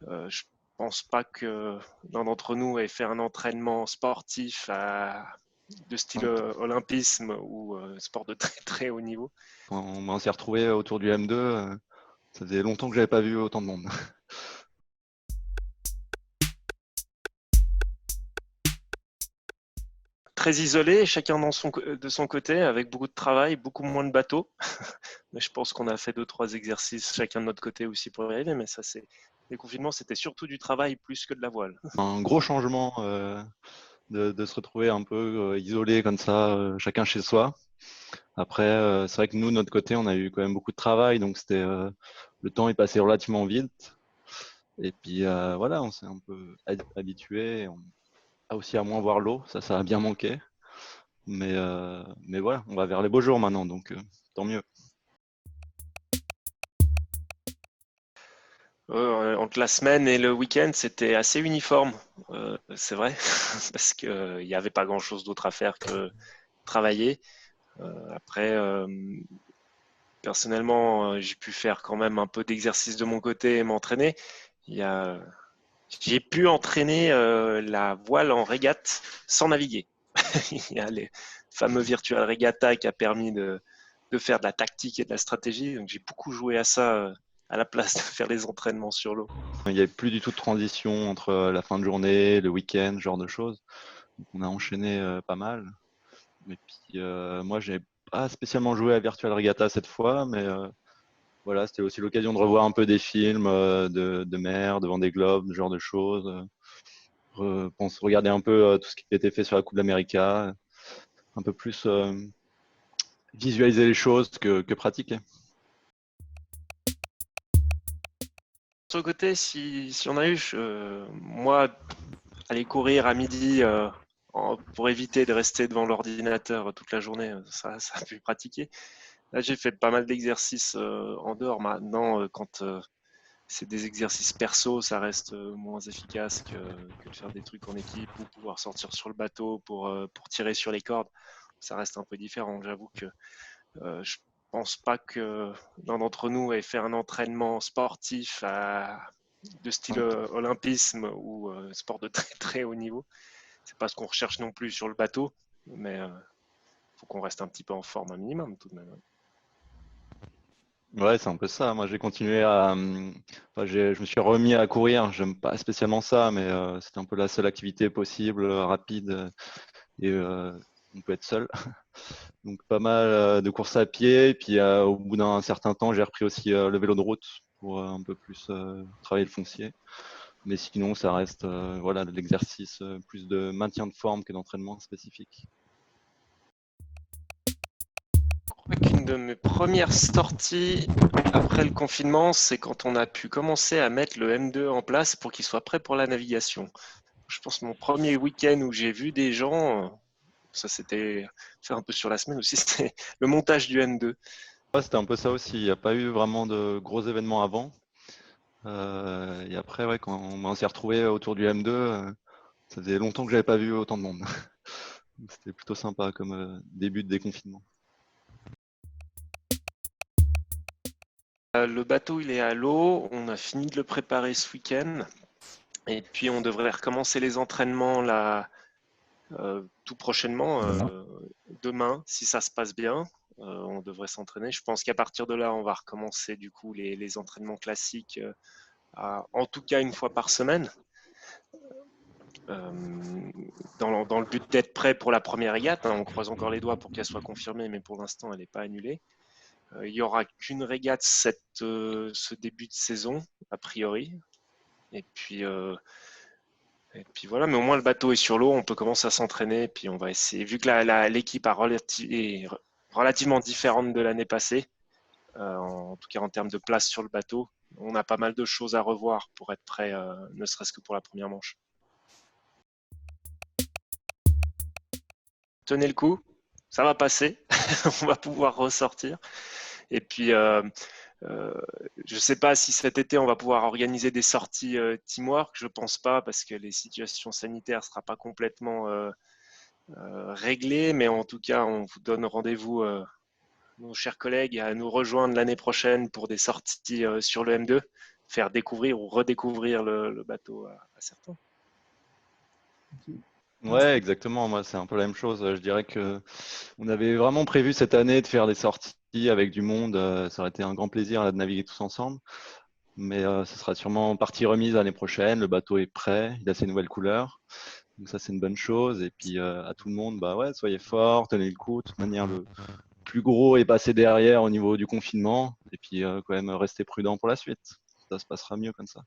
Je pense pas que l'un d'entre nous ait fait un entraînement sportif de style olympisme ou sport de très très haut niveau. On s'est retrouvés autour du M2. Ça faisait longtemps que j'avais pas vu autant de monde. Très isolé, chacun de son côté, avec beaucoup de travail, beaucoup moins de bateaux. Mais je pense qu'on a fait 2-3 exercices chacun de notre côté aussi pour y arriver. Mais ça, les confinements, c'était surtout du travail plus que de la voile. Un gros changement de se retrouver un peu isolé comme ça, chacun chez soi. Après, c'est vrai que nous, de notre côté, on a eu quand même beaucoup de travail, donc le temps est passé relativement vite. Et puis voilà, on s'est un peu habitué. On a aussi à moins voir l'eau, ça a bien manqué. Mais voilà, on va vers les beaux jours maintenant, donc tant mieux. Entre la semaine et le week-end, c'était assez uniforme, c'est vrai, parce qu'il n'y avait pas grand-chose d'autre à faire que travailler. Après, personnellement, j'ai pu faire quand même un peu d'exercice de mon côté et m'entraîner. Il y a, j'ai pu entraîner la voile en régate sans naviguer. Il y a les fameux virtual regatta qui a permis de faire de la tactique et de la stratégie. Donc j'ai beaucoup joué à ça à la place de faire les entraînements sur l'eau. Il n'y avait plus du tout de transition entre la fin de journée, le week-end, ce genre de choses. Donc on a enchaîné pas mal. Et puis moi, j'ai pas spécialement joué à Virtual Regatta cette fois, mais voilà, c'était aussi l'occasion de revoir un peu des films de mer, devant des globes, ce genre de choses. On se regardait un peu tout ce qui était fait sur la Coupe d'América, un peu plus visualiser les choses que pratiquer. Sur le côté, si on a eu, moi, aller courir à midi pour éviter de rester devant l'ordinateur toute la journée, ça a pu pratiquer. Là, j'ai fait pas mal d'exercices en dehors. Maintenant, quand c'est des exercices perso, ça reste moins efficace que de faire des trucs en équipe ou pouvoir sortir sur le bateau pour tirer sur les cordes. Ça reste un peu différent. J'avoue que je pense pas que l'un d'entre nous ait fait un entraînement sportif de style olympisme ou sport de très très haut niveau. C'est pas ce qu'on recherche non plus sur le bateau, mais faut qu'on reste un petit peu en forme un minimum tout de même. Ouais, c'est un peu ça. Moi, j'ai continué à. Enfin, je me suis remis à courir. J'aime pas spécialement ça, mais c'était un peu la seule activité possible, rapide, et on peut être seul. Donc, pas mal de courses à pied. Et puis, au bout d'un certain temps, j'ai repris aussi le vélo de route pour un peu plus travailler le foncier. Mais sinon, ça reste voilà, de l'exercice plus de maintien de forme que d'entraînement spécifique. Une de mes premières sorties après le confinement, c'est quand on a pu commencer à mettre le M2 en place pour qu'il soit prêt pour la navigation. Je pense que mon premier week-end où j'ai vu des gens, ça c'était fait un peu sur la semaine aussi, c'était le montage du M2. Ouais, c'était un peu ça aussi. Il n'y a pas eu vraiment de gros événements avant. Et après, ouais, quand on s'est retrouvé autour du M2, ça faisait longtemps que j'avais pas vu autant de monde. C'était plutôt sympa comme début de déconfinement. Le bateau il est à l'eau, on a fini de le préparer ce week-end et puis on devrait recommencer les entraînements là tout prochainement, demain si ça se passe bien. On devrait s'entraîner. Je pense qu'à partir de là, on va recommencer du coup les entraînements classiques, en tout cas une fois par semaine, dans le but d'être prêt pour la première régate. Hein. On croise encore les doigts pour qu'elle soit confirmée, mais pour l'instant, elle n'est pas annulée. Il n'y aura qu'une régate ce début de saison, a priori. Et puis voilà, mais au moins le bateau est sur l'eau, on peut commencer à s'entraîner, et puis on va essayer, vu que l'équipe est relativement différente de l'année passée, en tout cas en termes de place sur le bateau, on a pas mal de choses à revoir pour être prêt, ne serait-ce que pour la première manche. Tenez le coup, ça va passer, on va pouvoir ressortir. Et puis, euh, je ne sais pas si cet été on va pouvoir organiser des sorties teamwork, je ne pense pas, parce que les situations sanitaires ne seront pas complètement réglées, mais en tout cas, on vous donne rendez-vous, nos chers collègues, à nous rejoindre l'année prochaine pour des sorties sur le M2. faire découvrir ou redécouvrir le bateau à certains. Ouais, exactement. Moi, c'est un peu la même chose. Je dirais que on avait vraiment prévu cette année de faire des sorties avec du monde. Ça aurait été un grand plaisir là, de naviguer tous ensemble. Mais ce sera sûrement partie remise l'année prochaine. Le bateau est prêt, il a ses nouvelles couleurs. Donc ça, c'est une bonne chose. Et puis à tout le monde, bah ouais, soyez forts, tenez le coup. De toute manière, le plus gros est passé derrière au niveau du confinement. Et puis quand même, restez prudent pour la suite. Ça se passera mieux comme ça.